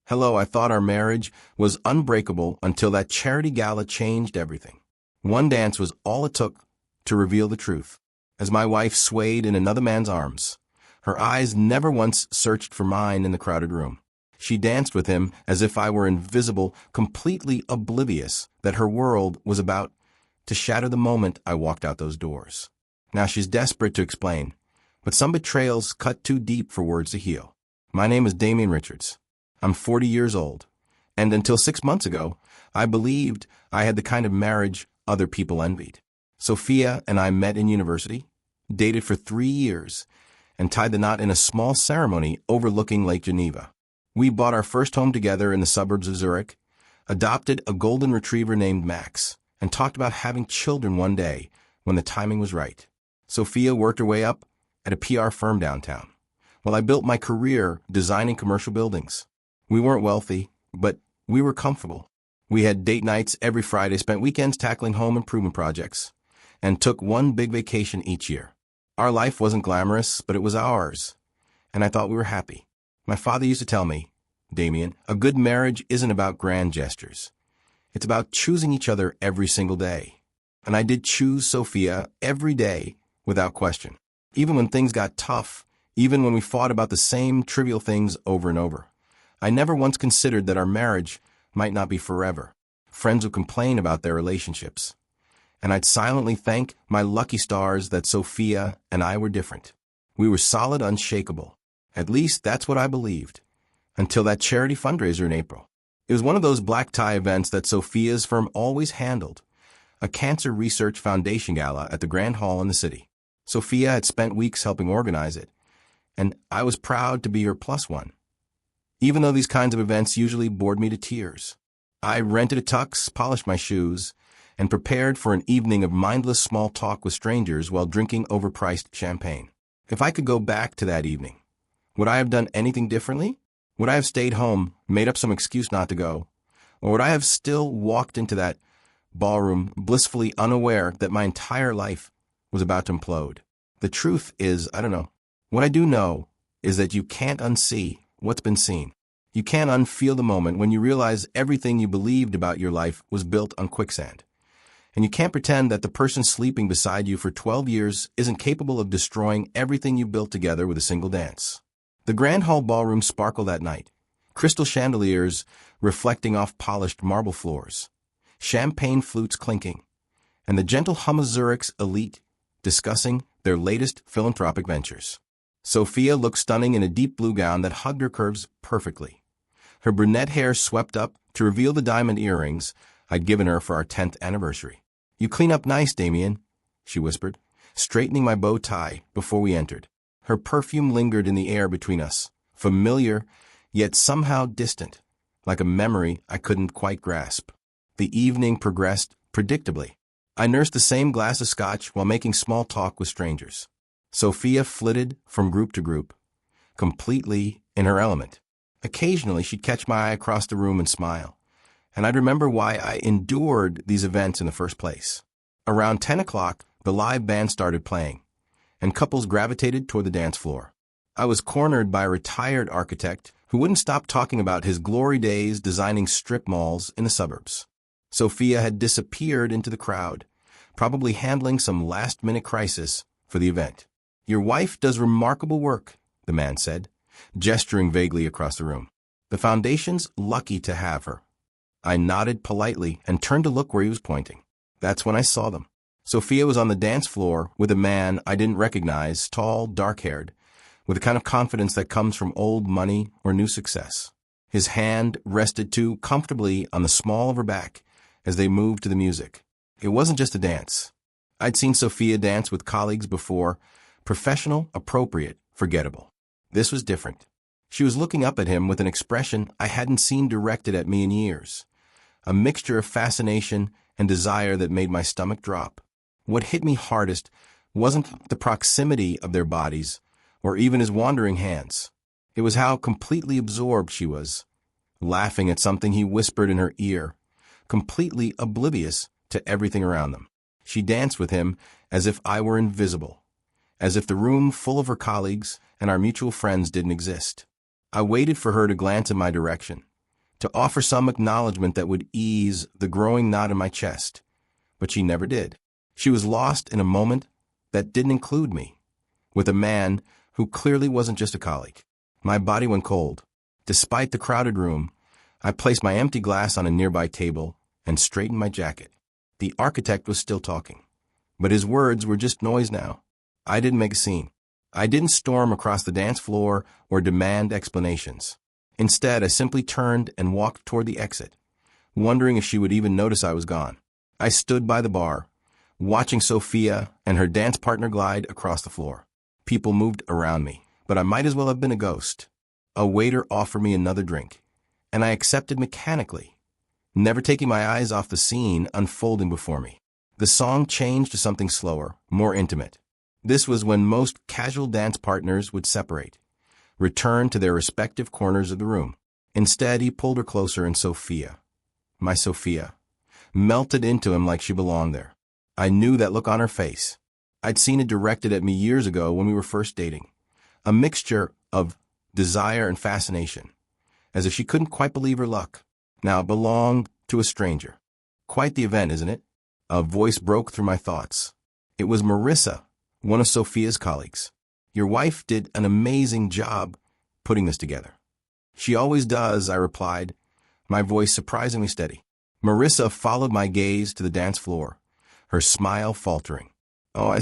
Hello, I thought our marriage was unbreakable until that charity gala changed everything. One dance was all it took to reveal the truth. As my wife swayed in another man's arms, her eyes never once searched for mine in the crowded room. She danced with him as if I were invisible, completely oblivious that her world was about to shatter the moment I walked out those doors. Now she's desperate to explain, but some betrayals cut too deep for words to heal. My name is Damian Richards. I'm 40 years old, and until 6 months ago, I believed I had the kind of marriage other people envied. Sophia and I met in university, dated for 3 years, and tied the knot in a small ceremony overlooking Lake Geneva. We bought our first home together in the suburbs of Zurich, adopted a golden retriever named Max, and talked about having children one day when the timing was right. Sophia worked her way up at a PR firm downtown, while I built my career designing commercial buildings. We weren't wealthy, but we were comfortable. We had date nights every Friday, spent weekends tackling home improvement projects, and took one big vacation each year. Our life wasn't glamorous, but it was ours, and I thought we were happy. My father used to tell me, Damian, a good marriage isn't about grand gestures. It's about choosing each other every single day. And I did choose Sophia every day without question. Even when things got tough, even when we fought about the same trivial things over and over, I never once considered that our marriage might not be forever. Friends would complain about their relationships, and I'd silently thank my lucky stars that Sophia and I were different. We were solid, unshakable. At least that's what I believed, until that charity fundraiser in April. It was one of those black tie events that Sophia's firm always handled, a cancer research foundation gala at the Grand Hall in the city. Sophia had spent weeks helping organize it, and I was proud to be her plus one. Even though these kinds of events usually bored me to tears, I rented a tux, polished my shoes, and prepared for an evening of mindless small talk with strangers while drinking overpriced champagne. If I could go back to that evening, would I have done anything differently? Would I have stayed home, made up some excuse not to go? Or would I have still walked into that ballroom blissfully unaware that my entire life was about to implode? The truth is, I don't know. What I do know is that you can't unsee what's been seen. You can't unfeel the moment when you realize everything you believed about your life was built on quicksand. And you can't pretend that the person sleeping beside you for 12 years isn't capable of destroying everything you built together with a single dance. The Grand Hall ballroom sparkled that night, crystal chandeliers reflecting off polished marble floors, champagne flutes clinking, and the gentle hum of Zurich's elite discussing their latest philanthropic ventures. Sophia looked stunning in a deep blue gown that hugged her curves perfectly. Her brunette hair swept up to reveal the diamond earrings I'd given her for our 10th anniversary. "You clean up nice, Damian," she whispered, straightening my bow tie before we entered. Her perfume lingered in the air between us, familiar yet somehow distant, like a memory I couldn't quite grasp. The evening progressed predictably. I nursed the same glass of scotch while making small talk with strangers. Sophia flitted from group to group, completely in her element. Occasionally, she'd catch my eye across the room and smile, and I'd remember why I endured these events in the first place. Around 10 o'clock, the live band started playing, and couples gravitated toward the dance floor. I was cornered by a retired architect who wouldn't stop talking about his glory days designing strip malls in the suburbs. Sophia had disappeared into the crowd, probably handling some last-minute crisis for the event. "Your wife does remarkable work," the man said, gesturing vaguely across the room. "The foundation's lucky to have her." I nodded politely and turned to look where he was pointing. That's when I saw them. Sophia was on the dance floor with a man I didn't recognize, tall, dark-haired, with the kind of confidence that comes from old money or new success. His hand rested too comfortably on the small of her back as they moved to the music. It wasn't just a dance. I'd seen Sophia dance with colleagues before, professional, appropriate, forgettable. This was different. She was looking up at him with an expression I hadn't seen directed at me in years, a mixture of fascination and desire that made my stomach drop. What hit me hardest wasn't the proximity of their bodies or even his wandering hands. It was how completely absorbed she was, laughing at something he whispered in her ear, completely oblivious to everything around them. She danced with him as if I were invisible, as if the room full of her colleagues and our mutual friends didn't exist. I waited for her to glance in my direction, to offer some acknowledgement that would ease the growing knot in my chest. But she never did. She was lost in a moment that didn't include me, with a man who clearly wasn't just a colleague. My body went cold. Despite the crowded room, I placed my empty glass on a nearby table and straightened my jacket. The architect was still talking, but his words were just noise now. I didn't make a scene. I didn't storm across the dance floor or demand explanations. Instead, I simply turned and walked toward the exit, wondering if she would even notice I was gone. I stood by the bar, watching Sophia and her dance partner glide across the floor. People moved around me, but I might as well have been a ghost. A waiter offered me another drink, and I accepted mechanically, never taking my eyes off the scene unfolding before me. The song changed to something slower, more intimate. This was when most casual dance partners would separate, return to their respective corners of the room. Instead, he pulled her closer, and Sophia, my Sophia, melted into him like she belonged there. I knew that look on her face. I'd seen it directed at me years ago when we were first dating. A mixture of desire and fascination, as if she couldn't quite believe her luck. Now it belonged to a stranger. Quite the event, isn't it? A voice broke through my thoughts. It was Marissa, one of Sophia's colleagues. Your wife did an amazing job putting this together. She always does, I replied, my voice surprisingly steady. Marissa followed my gaze to the dance floor, her smile faltering. Oh,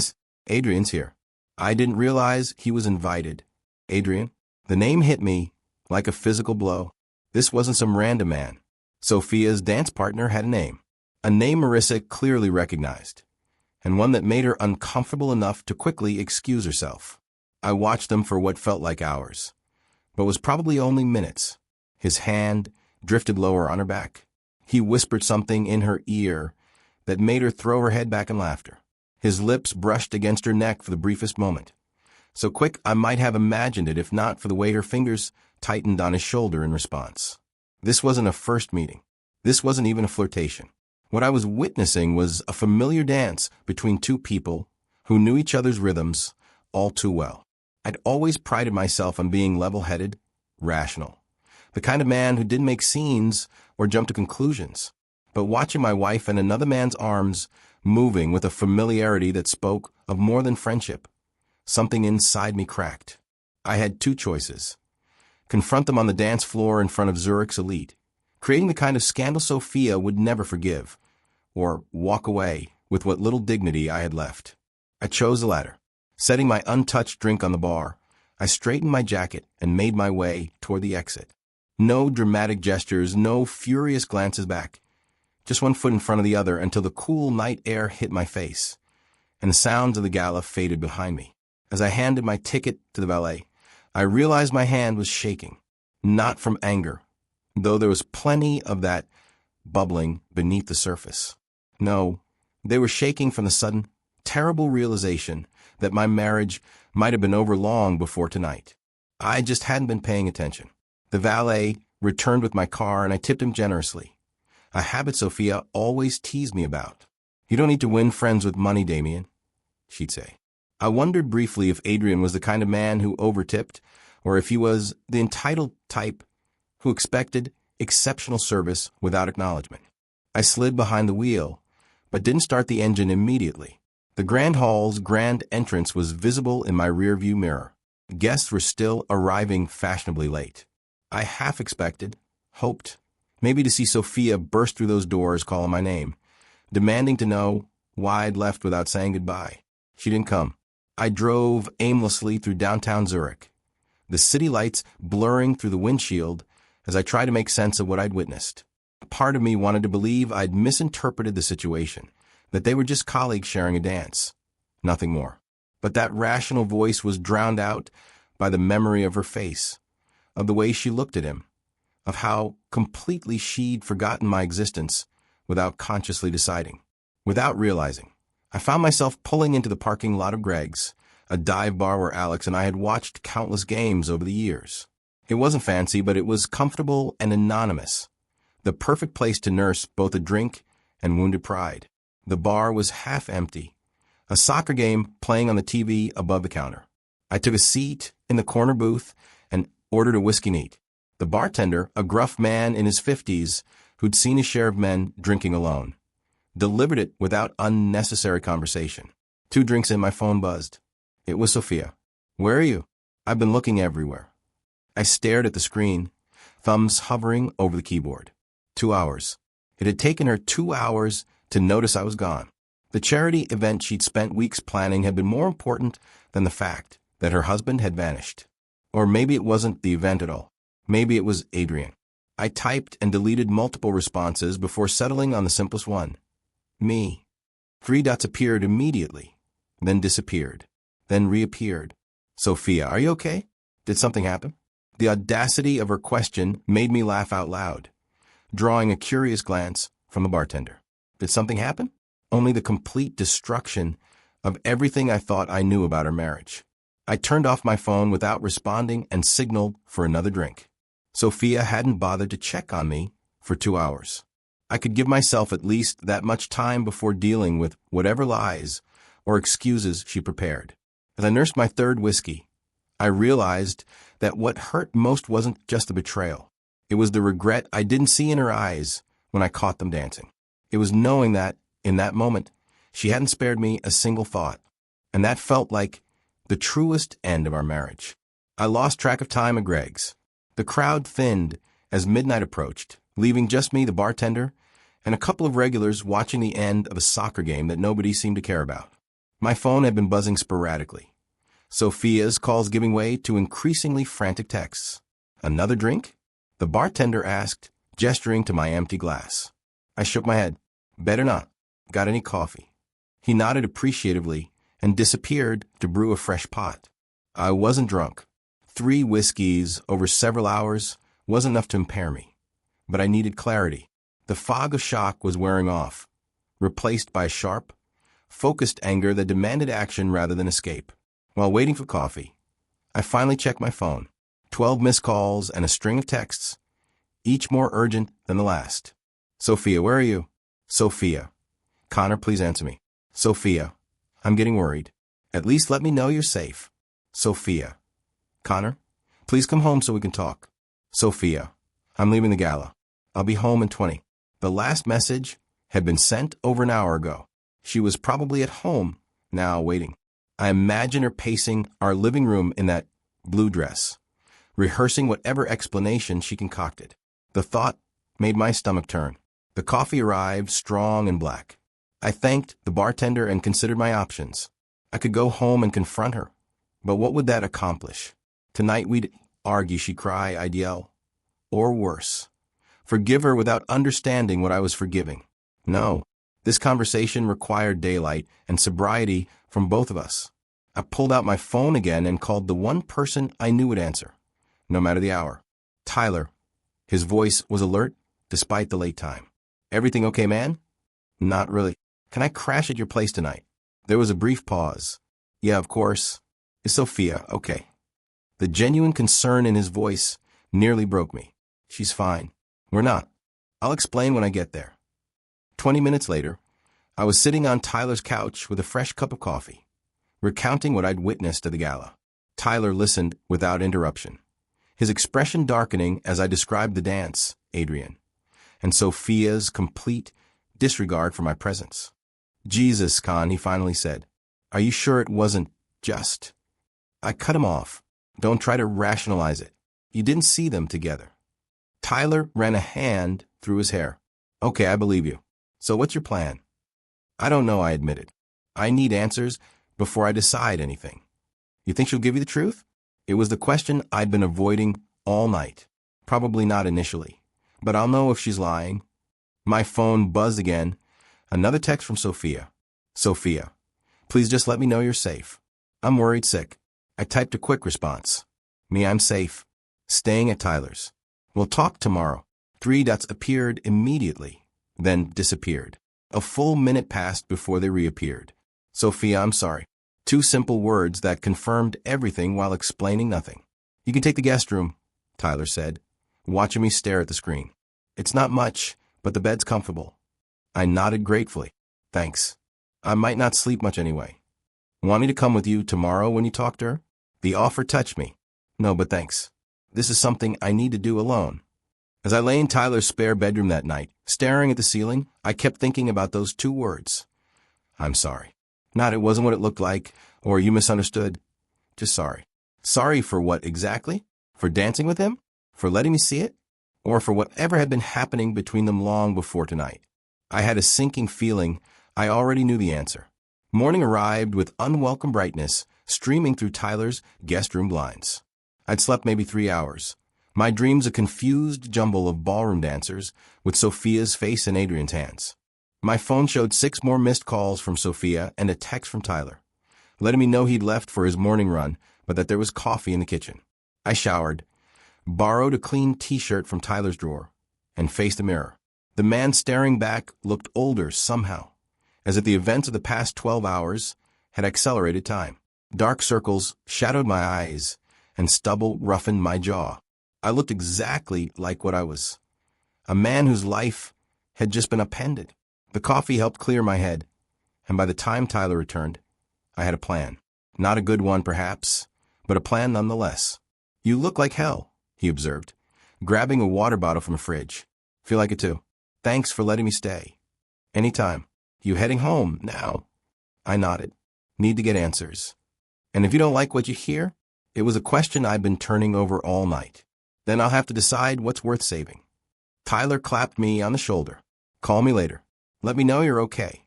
Adrian's here. I didn't realize he was invited. Adrian? The name hit me like a physical blow. This wasn't some random man. Sophia's dance partner had a name Marissa clearly recognized, and one that made her uncomfortable enough to quickly excuse herself. I watched them for what felt like hours, but was probably only minutes. His hand drifted lower on her back. He whispered something in her ear that made her throw her head back in laughter. His lips brushed against her neck for the briefest moment, so quick I might have imagined it if not for the way her fingers tightened on his shoulder in response. This wasn't a first meeting. This wasn't even a flirtation. What I was witnessing was a familiar dance between two people who knew each other's rhythms all too well. I'd always prided myself on being level-headed, rational, the kind of man who didn't make scenes or jump to conclusions. But watching my wife in another man's arms, moving with a familiarity that spoke of more than friendship, something inside me cracked. I had two choices. Confront them on the dance floor in front of Zurich's elite, creating the kind of scandal Sophia would never forgive, or walk away with what little dignity I had left. I chose the latter. Setting my untouched drink on the bar, I straightened my jacket and made my way toward the exit. No dramatic gestures, no furious glances back. Just one foot in front of the other until the cool night air hit my face, and the sounds of the gala faded behind me. As I handed my ticket to the valet, I realized my hand was shaking, not from anger, though there was plenty of that bubbling beneath the surface. No, they were shaking from the sudden, terrible realization that my marriage might have been over long before tonight. I just hadn't been paying attention. The valet returned with my car, and I tipped him generously, a habit Sophia always teased me about. You don't need to win friends with money, Damien, she'd say. I wondered briefly if Adrian was the kind of man who overtipped, or if he was the entitled type who expected exceptional service without acknowledgement. I slid behind the wheel, but didn't start the engine immediately. The Grand Hall's grand entrance was visible in my rearview mirror. Guests were still arriving fashionably late. I half expected, hoped, maybe to see Sophia burst through those doors calling my name, demanding to know why I'd left without saying goodbye. She didn't come. I drove aimlessly through downtown Zurich, the city lights blurring through the windshield as I tried to make sense of what I'd witnessed. A part of me wanted to believe I'd misinterpreted the situation, that they were just colleagues sharing a dance, nothing more. But that rational voice was drowned out by the memory of her face, of the way she looked at him, of how completely she'd forgotten my existence without consciously deciding. Without realizing, I found myself pulling into the parking lot of Greg's, a dive bar where Alex and I had watched countless games over the years. It wasn't fancy, but it was comfortable and anonymous, the perfect place to nurse both a drink and wounded pride. The bar was half empty, a soccer game playing on the TV above the counter. I took a seat in the corner booth and ordered a whiskey neat. The bartender, a gruff man in his 50s who'd seen his share of men drinking alone, delivered it without unnecessary conversation. 2 drinks in, my phone buzzed. It was Sophia. Where are you? I've been looking everywhere. I stared at the screen, thumbs hovering over the keyboard. 2 hours. It had taken her 2 hours to notice I was gone. The charity event she'd spent weeks planning had been more important than the fact that her husband had vanished. Or maybe it wasn't the event at all. Maybe it was Adrian. I typed and deleted multiple responses before settling on the simplest one. Me. 3 dots appeared immediately, then disappeared, then reappeared. Sophia, are you okay? Did something happen? The audacity of her question made me laugh out loud, drawing a curious glance from the bartender. Did something happen? Only the complete destruction of everything I thought I knew about our marriage. I turned off my phone without responding and signaled for another drink. Sophia hadn't bothered to check on me for 2 hours. I could give myself at least that much time before dealing with whatever lies or excuses she prepared. As I nursed my 3rd whiskey, I realized that what hurt most wasn't just the betrayal. It was the regret I didn't see in her eyes when I caught them dancing. It was knowing that, in that moment, she hadn't spared me a single thought, and that felt like the truest end of our marriage. I lost track of time at Greg's. The crowd thinned as midnight approached, leaving just me, the bartender, and a couple of regulars watching the end of a soccer game that nobody seemed to care about. My phone had been buzzing sporadically, Sophia's calls giving way to increasingly frantic texts. Another drink? The bartender asked, gesturing to my empty glass. I shook my head. Better not. Got any coffee? He nodded appreciatively and disappeared to brew a fresh pot. I wasn't drunk. 3 whiskeys over several hours wasn't enough to impair me, but I needed clarity. The fog of shock was wearing off, replaced by sharp, focused anger that demanded action rather than escape. While waiting for coffee, I finally checked my phone. 12 missed calls and a string of texts, each more urgent than the last. Sophia, where are you? Sophia. Connor, please answer me. Sophia. I'm getting worried. At least let me know you're safe. Sophia. Connor, please come home so we can talk. Sophia. I'm leaving the gala. I'll be home in 20. The last message had been sent over an hour ago. She was probably at home, now waiting. I imagine her pacing our living room in that blue dress, rehearsing whatever explanation she concocted. The thought made my stomach turn. The coffee arrived, strong and black. I thanked the bartender and considered my options. I could go home and confront her, but what would that accomplish? Tonight we'd argue, she'd cry, I'd yell. Or worse, forgive her without understanding what I was forgiving. No, this conversation required daylight and sobriety from both of us. I pulled out my phone again and called the one person I knew would answer, no matter the hour. Tyler. His voice was alert, despite the late time. Everything okay, man? Not really. Can I crash at your place tonight? There was a brief pause. Yeah, of course. Is Sophia okay? The genuine concern in his voice nearly broke me. She's fine. We're not. I'll explain when I get there. 20 minutes later, I was sitting on Tyler's couch with a fresh cup of coffee, recounting what I'd witnessed at the gala. Tyler listened without interruption, his expression darkening as I described the dance, Adrian, and Sophia's complete disregard for my presence. Jesus, Con, he finally said. Are you sure it wasn't just? I cut him off. Don't try to rationalize it. You didn't see them together. Tyler ran a hand through his hair. Okay, I believe you. So what's your plan? I don't know, I admitted. I need answers before I decide anything. You think she'll give you the truth? It was the question I'd been avoiding all night. Probably not initially, but I'll know if she's lying. My phone buzzed again. Another text from Sophia. Sophia, please just let me know you're safe. I'm worried sick. I typed a quick response. Me, I'm safe. Staying at Tyler's. We'll talk tomorrow. 3 dots appeared immediately, then disappeared. A full minute passed before they reappeared. Sophia, I'm sorry. 2 simple words that confirmed everything while explaining nothing. You can take the guest room, Tyler said, watching me stare at the screen. It's not much, but the bed's comfortable. I nodded gratefully. Thanks. I might not sleep much anyway. Want me to come with you tomorrow when you talk to her? The offer touched me. No, but thanks. This is something I need to do alone. As I lay in Tyler's spare bedroom that night, staring at the ceiling, I kept thinking about those two words. I'm sorry. Not it wasn't what it looked like, or you misunderstood. Just sorry. Sorry for what exactly? For dancing with him? For letting me see it? Or for whatever had been happening between them long before tonight? I had a sinking feeling I already knew the answer. Morning arrived with unwelcome brightness, streaming through Tyler's guest room blinds. I'd slept maybe 3 hours. My dreams a confused jumble of ballroom dancers with Sophia's face in Adrian's hands. My phone showed 6 more missed calls from Sophia and a text from Tyler, letting me know he'd left for his morning run, but that there was coffee in the kitchen. I showered, borrowed a clean t-shirt from Tyler's drawer, and faced the mirror. The man staring back looked older somehow, as if the events of the past 12 hours had accelerated time. Dark circles shadowed my eyes, and stubble roughened my jaw. I looked exactly like what I was, a man whose life had just been upended. The coffee helped clear my head, and by the time Tyler returned, I had a plan. Not a good one, perhaps, but a plan nonetheless. You look like hell, he observed, grabbing a water bottle from the fridge. Feel like it too. Thanks for letting me stay. Anytime. You heading home now? I nodded. Need to get answers. And if you don't like what you hear, it was a question I've been turning over all night. Then I'll have to decide what's worth saving. Tyler clapped me on the shoulder. Call me later. Let me know you're okay.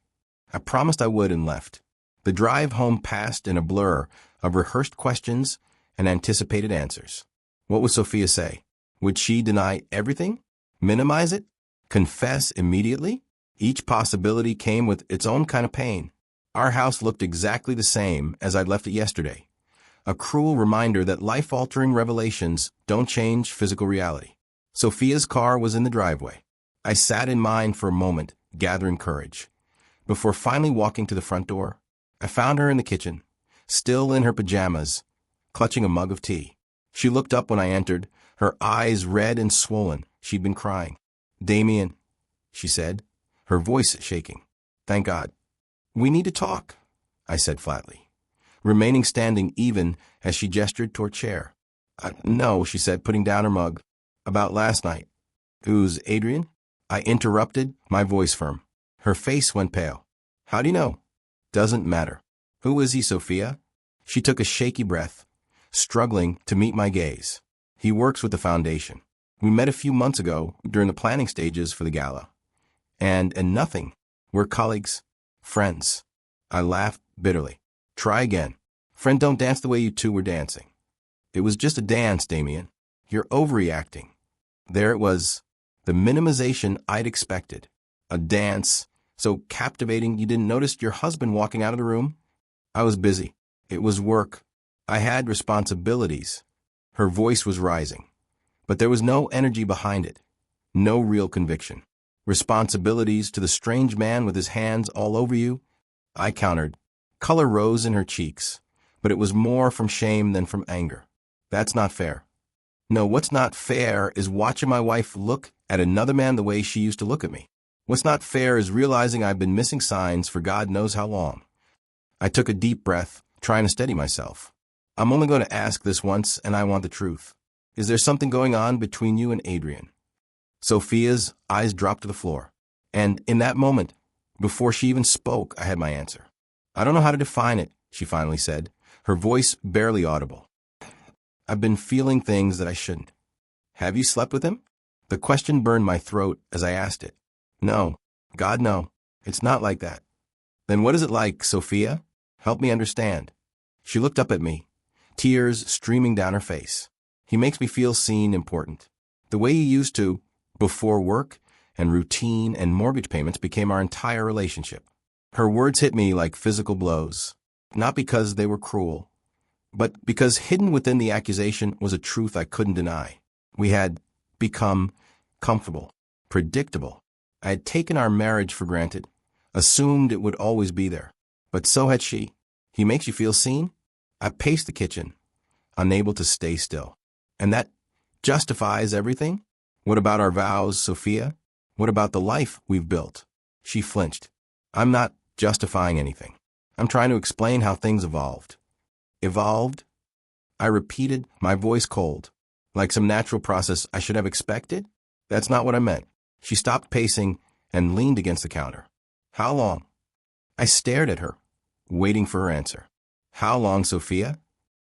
I promised I would and left. The drive home passed in a blur of rehearsed questions and anticipated answers. What would Sophia say? Would she deny everything? Minimize it? Confess immediately? Each possibility came with its own kind of pain. Our house looked exactly the same as I'd left it yesterday. A cruel reminder that life-altering revelations don't change physical reality. Sophia's car was in the driveway. I sat in mine for a moment, gathering courage. Before finally walking to the front door, I found her in the kitchen, still in her pajamas, clutching a mug of tea. She looked up when I entered, her eyes red and swollen. She'd been crying. Damien, she said, her voice shaking. Thank God. We need to talk, I said flatly, remaining standing even as she gestured toward a chair. No, she said, putting down her mug. About last night. Who's Adrian? I interrupted, my voice firm. Her face went pale. How do you know? Doesn't matter. Who is he, Sophia? She took a shaky breath, struggling to meet my gaze. He works with the foundation. We met a few months ago during the planning stages for the gala. And nothing. We're colleagues, friends. I laughed bitterly. Try again. Friend don't dance the way you two were dancing. It was just a dance, Damien. You're overreacting. There it was, the minimization I'd expected. A dance, so captivating you didn't notice your husband walking out of the room? I was busy. It was work. I had responsibilities. Her voice was rising, but there was no energy behind it, no real conviction. Responsibilities to the strange man with his hands all over you? I countered. Color rose in her cheeks, but it was more from shame than from anger. That's not fair. No, what's not fair is watching my wife look at another man the way she used to look at me. What's not fair is realizing I've been missing signs for God knows how long. I took a deep breath, trying to steady myself. I'm only going to ask this once, and I want the truth. Is there something going on between you and Adrian? Sophia's eyes dropped to the floor. And in that moment, before she even spoke, I had my answer. I don't know how to define it, she finally said, her voice barely audible. I've been feeling things that I shouldn't. Have you slept with him? The question burned my throat as I asked it. No. God, no. It's not like that. Then what is it like, Sophia? Help me understand. She looked up at me, tears streaming down her face. He makes me feel seen, important. The way he used to, before work and routine and mortgage payments became our entire relationship. Her words hit me like physical blows, not because they were cruel, but because hidden within the accusation was a truth I couldn't deny. We had become comfortable, predictable. I had taken our marriage for granted, assumed it would always be there. But so had she. He makes you feel seen? I paced the kitchen, unable to stay still. And that justifies everything? What about our vows, Sophia? What about the life we've built? She flinched. I'm not justifying anything. I'm trying to explain how things evolved. Evolved? I repeated, my voice cold. Like some natural process I should have expected? That's not what I meant. She stopped pacing and leaned against the counter. How long? I stared at her, waiting for her answer. How long, Sophia?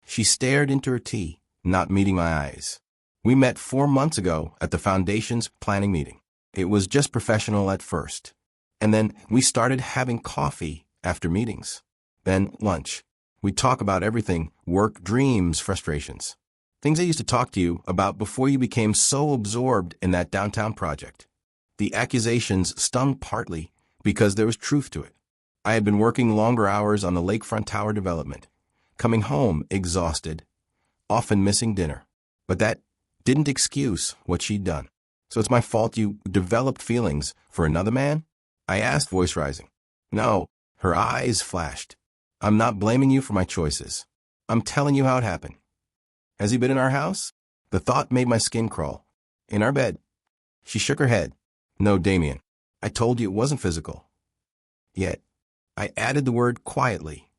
She stared into her tea, not meeting my eyes. We met 4 months ago at the Foundation's planning meeting. It was just professional at first. And then we started having coffee after meetings. Then lunch. We'd talk about everything, work, dreams, frustrations. Things I used to talk to you about before you became so absorbed in that downtown project. The accusations stung partly because there was truth to it. I had been working longer hours on the lakefront tower development, coming home exhausted, often missing dinner. But that didn't excuse what she'd done. So it's my fault you developed feelings for another man? I asked, voice rising. No, her eyes flashed. I'm not blaming you for my choices. I'm telling you how it happened. Has he been in our house? The thought made my skin crawl. In our bed. She shook her head. No, Damien. I told you it wasn't physical. Yet, I added the word quietly,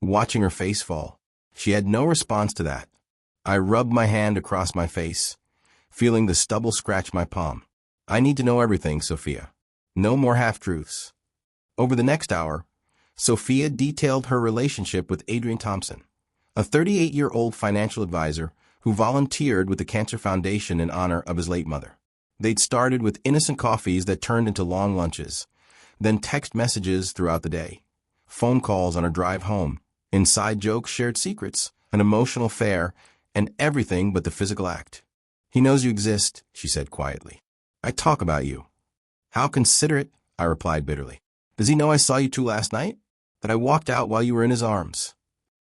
watching her face fall. She had no response to that. I rubbed my hand across my face, feeling the stubble scratch my palm. I need to know everything, Sophia. No more half-truths. Over the next hour, Sophia detailed her relationship with Adrian Thompson, a 38-year-old financial advisor who volunteered with the Cancer Foundation in honor of his late mother. They'd started with innocent coffees that turned into long lunches, then text messages throughout the day, phone calls on her drive home, inside jokes, shared secrets, an emotional affair, and everything but the physical act. He knows you exist, she said quietly. I talk about you. How considerate, I replied bitterly. Does he know I saw you two last night? That I walked out while you were in his arms?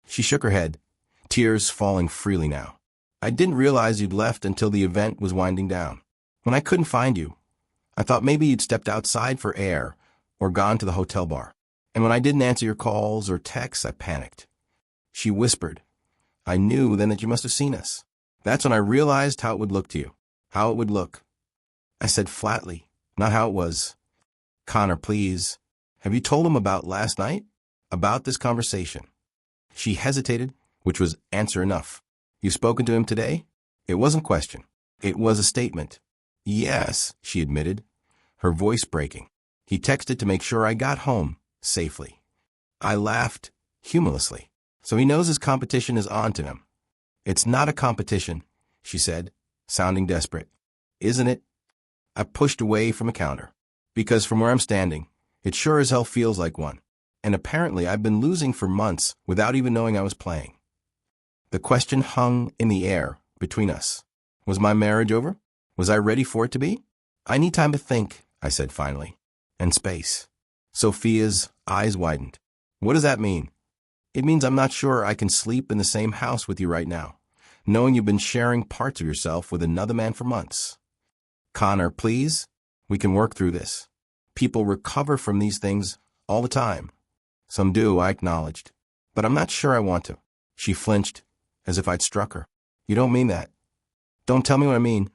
She shook her head, tears falling freely now. I didn't realize you'd left until the event was winding down. When I couldn't find you, I thought maybe you'd stepped outside for air or gone to the hotel bar. And when I didn't answer your calls or texts, I panicked. She whispered, I knew then that you must have seen us. That's when I realized how it would look to you. How it would look. I said flatly, not how it was. Connor, please. Have you told him about last night? About this conversation? She hesitated, which was answer enough. You've spoken to him today? It wasn't a question. It was a statement. Yes, she admitted, her voice breaking. He texted to make sure I got home safely. I laughed humorlessly. So he knows his competition is on to him. It's not a competition, she said, sounding desperate. Isn't it? I pushed away from a counter. Because from where I'm standing, it sure as hell feels like one. And apparently I've been losing for months without even knowing I was playing. The question hung in the air between us. Was my marriage over? Was I ready for it to be? I need time to think, I said finally. And space. Sophia's eyes widened. What does that mean? It means I'm not sure I can sleep in the same house with you right now, knowing you've been sharing parts of yourself with another man for months. Connor, please, we can work through this. People recover from these things all the time. Some do, I acknowledged. But I'm not sure I want to. She flinched, as if I'd struck her. You don't mean that. Don't tell me what I mean,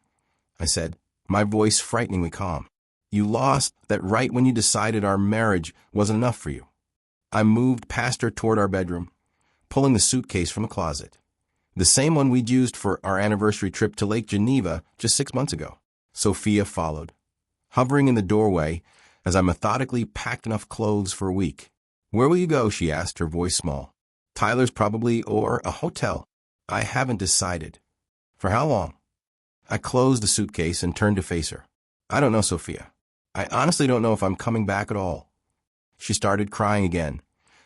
I said, my voice frighteningly calm. You lost that right when you decided our marriage wasn't enough for you. I moved past her toward our bedroom, pulling the suitcase from the closet. The same one we'd used for our anniversary trip to Lake Geneva just 6 months ago. Sophia followed, hovering in the doorway as I methodically packed enough clothes for a week. Where will you go? She asked, her voice small. Tyler's probably, or a hotel. I haven't decided. For how long? I closed the suitcase and turned to face her. I don't know, Sophia. I honestly don't know if I'm coming back at all. She started crying again,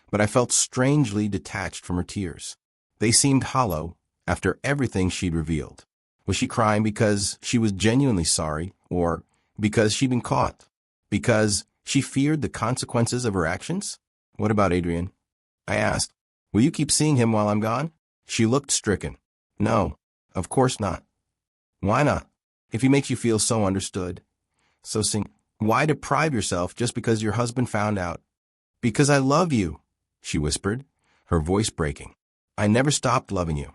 but I felt strangely detached from her tears. They seemed hollow after everything she'd revealed. Was she crying because she was genuinely sorry, or because she'd been caught? Because she feared the consequences of her actions? What about Adrian? I asked. Will you keep seeing him while I'm gone? She looked stricken. No, of course not. Why not? If he makes you feel so understood, so seen. Why deprive yourself just because your husband found out? Because I love you, she whispered, her voice breaking. I never stopped loving you.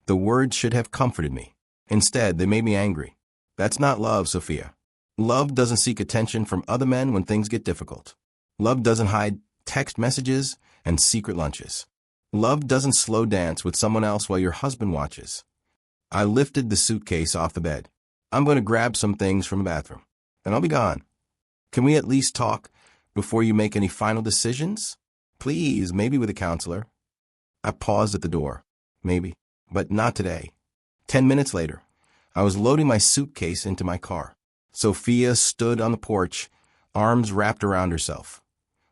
The words should have comforted me. Instead, they made me angry. That's not love, Sophia. Love doesn't seek attention from other men when things get difficult. Love doesn't hide text messages and secret lunches. Love doesn't slow dance with someone else while your husband watches. I lifted the suitcase off the bed. I'm going to grab some things from the bathroom, and I'll be gone. Can we at least talk before you make any final decisions? Please, maybe with a counselor. I paused at the door. Maybe, but not today. 10 minutes later, I was loading my suitcase into my car. Sophia stood on the porch, arms wrapped around herself,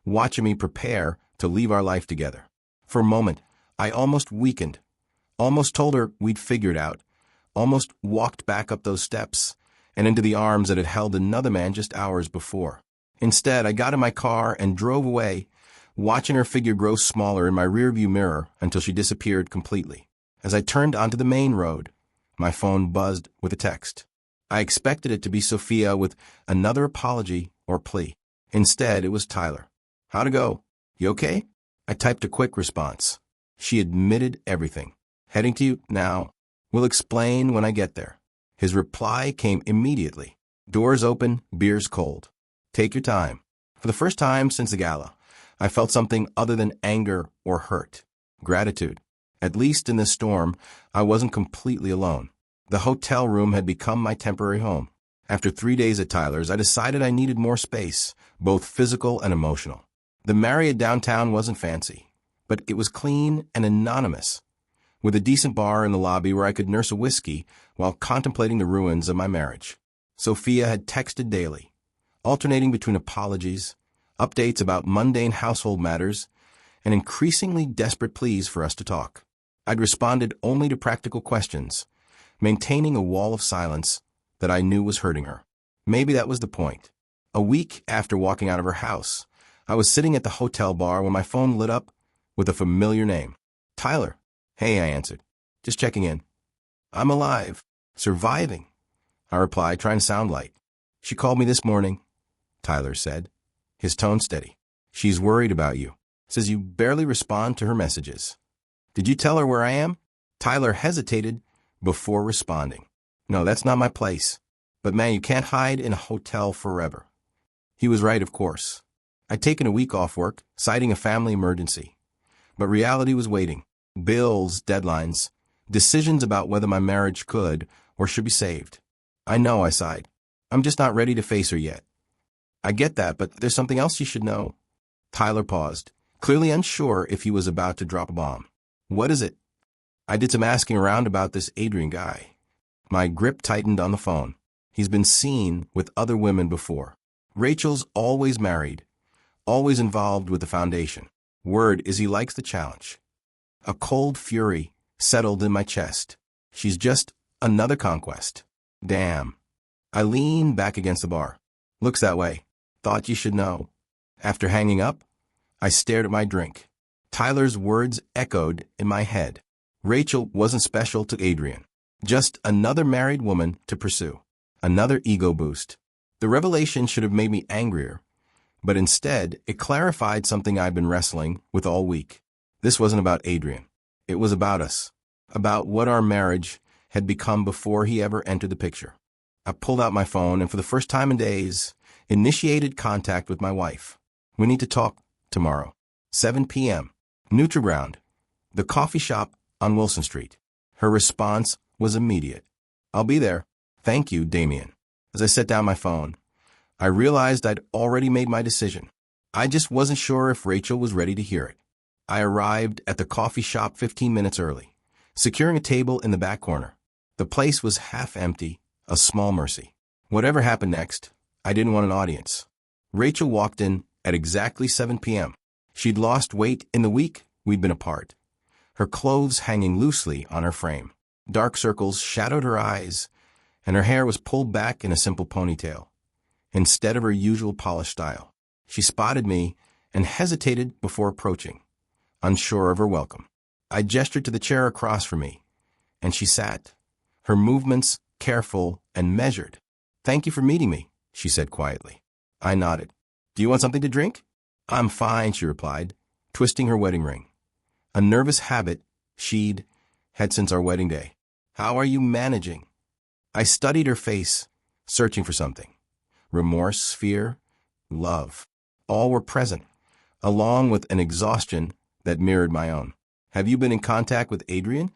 watching me prepare to leave our life together. For a moment, I almost weakened, almost told her we'd figured out, almost walked back up those steps and into the arms that had held another man just hours before. Instead, I got in my car and drove away, watching her figure grow smaller in my rearview mirror until she disappeared completely. As I turned onto the main road, my phone buzzed with a text. I expected it to be Sophia with another apology or plea. Instead, it was Tyler. How'd it go? You okay? I typed a quick response. She admitted everything. Heading to you now. We'll explain when I get there. His reply came immediately. Doors open, beers cold. Take your time. For the first time since the gala, I felt something other than anger or hurt. Gratitude. At least in this storm, I wasn't completely alone. The hotel room had become my temporary home. After 3 days at Tyler's, I decided I needed more space, both physical and emotional. The Marriott downtown wasn't fancy, but it was clean and anonymous, with a decent bar in the lobby where I could nurse a whiskey while contemplating the ruins of my marriage. Sophia had texted daily, alternating between apologies, updates about mundane household matters, and increasingly desperate pleas for us to talk. I'd responded only to practical questions, maintaining a wall of silence that I knew was hurting her. Maybe that was the point. A week after walking out of her house, I was sitting at the hotel bar when my phone lit up with a familiar name. Tyler. Hey, I answered. Just checking in. I'm alive. Surviving. I replied, trying to sound light. She called me this morning, Tyler said, his tone steady. She's worried about you. Says you barely respond to her messages. Did you tell her where I am? Tyler hesitated before responding. No, that's not my place. But man, you can't hide in a hotel forever. He was right, of course. I'd taken a week off work, citing a family emergency. But reality was waiting. Bills, deadlines, decisions about whether my marriage could or should be saved. I know, I sighed. I'm just not ready to face her yet. I get that, but there's something else you should know. Tyler paused, clearly unsure if he was about to drop a bomb. What is it? I did some asking around about this Adrian guy. My grip tightened on the phone. He's been seen with other women before. Rachel's always married, always involved with the foundation. Word is he likes the challenge. A cold fury settled in my chest. She's just another conquest. Damn. I leaned back against the bar. Looks that way. Thought you should know. After hanging up, I stared at my drink. Tyler's words echoed in my head. Rachel wasn't special to Adrian. Just another married woman to pursue. Another ego boost. The revelation should have made me angrier, but instead it clarified something I've been wrestling with all week. This wasn't about Adrian. It was about us. About what our marriage had become before he ever entered the picture. I pulled out my phone and for the first time in days, initiated contact with my wife. We need to talk tomorrow. 7 p.m. Neutral Ground, the coffee shop on Wilson Street. Her response was immediate. I'll be there. Thank you, Damien. As I set down my phone, I realized I'd already made my decision. I just wasn't sure if Rachel was ready to hear it. I arrived at the coffee shop 15 minutes early, securing a table in the back corner. The place was half empty, a small mercy. Whatever happened next, I didn't want an audience. Rachel walked in at exactly 7 p.m. She'd lost weight in the week we'd been apart, her clothes hanging loosely on her frame. Dark circles shadowed her eyes, and her hair was pulled back in a simple ponytail, instead of her usual polished style. She spotted me and hesitated before approaching, unsure of her welcome. I gestured to the chair across from me, and she sat, her movements careful and measured. Thank you for meeting me, she said quietly. I nodded. Do you want something to drink? I'm fine, she replied, twisting her wedding ring, a nervous habit she'd had since our wedding day. How are you managing? I studied her face, searching for something. Remorse, fear, love, all were present, along with an exhaustion that mirrored my own. Have you been in contact with Adrian?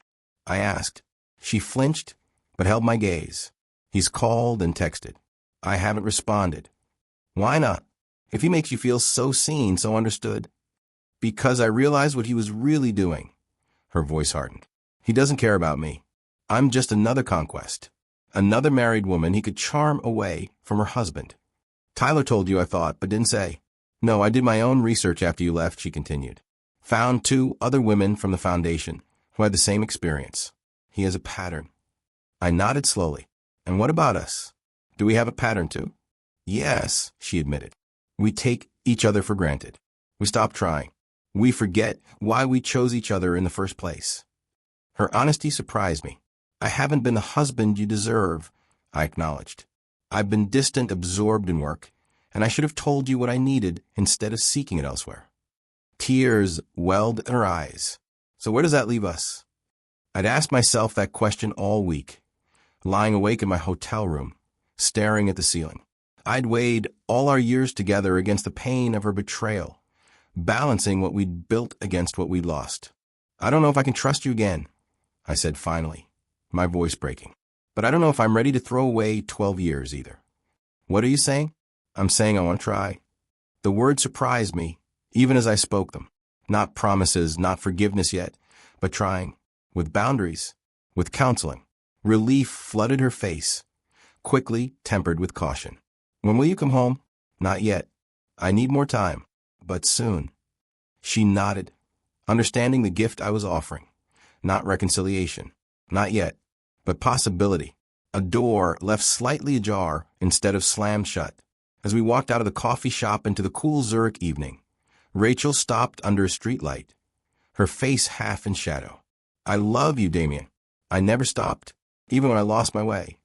I asked. She flinched, but held my gaze. He's called and texted. I haven't responded. Why not? If he makes you feel so seen, so understood. Because I realized what he was really doing. Her voice hardened. He doesn't care about me. I'm just another conquest. Another married woman he could charm away from her husband. Tyler told you, I thought, but didn't say. No, I did my own research after you left, she continued. Found 2 other women from the foundation who had the same experience. He has a pattern. I nodded slowly. And what about us? Do we have a pattern too? Yes, she admitted. We take each other for granted. We stop trying. We forget why we chose each other in the first place. Her honesty surprised me. I haven't been the husband you deserve, I acknowledged. I've been distant, absorbed in work, and I should have told you what I needed instead of seeking it elsewhere. Tears welled in her eyes. So where does that leave us? I'd asked myself that question all week, lying awake in my hotel room, staring at the ceiling. I'd weighed all our years together against the pain of her betrayal, balancing what we'd built against what we'd lost. I don't know if I can trust you again, I said finally, my voice breaking. But I don't know if I'm ready to throw away 12 years either. What are you saying? I'm saying I want to try. The words surprised me, even as I spoke them. Not promises, not forgiveness yet, but trying. With boundaries, with counseling. Relief flooded her face, quickly tempered with caution. When will you come home? Not yet. I need more time, but soon. She nodded, understanding the gift I was offering. Not reconciliation. Not yet, but possibility. A door left slightly ajar instead of slammed shut. As we walked out of the coffee shop into the cool Zurich evening, Rachel stopped under a streetlight, her face half in shadow. I love you, Damien. I never stopped, even when I lost my way.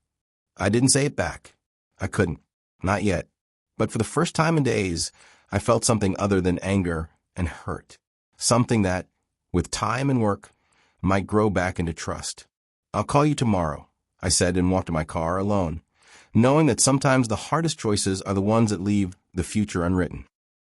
I didn't say it back. I couldn't. Not yet. But for the first time in days, I felt something other than anger and hurt. Something that, with time and work, might grow back into trust. I'll call you tomorrow, I said and walked to my car alone, knowing that sometimes the hardest choices are the ones that leave the future unwritten.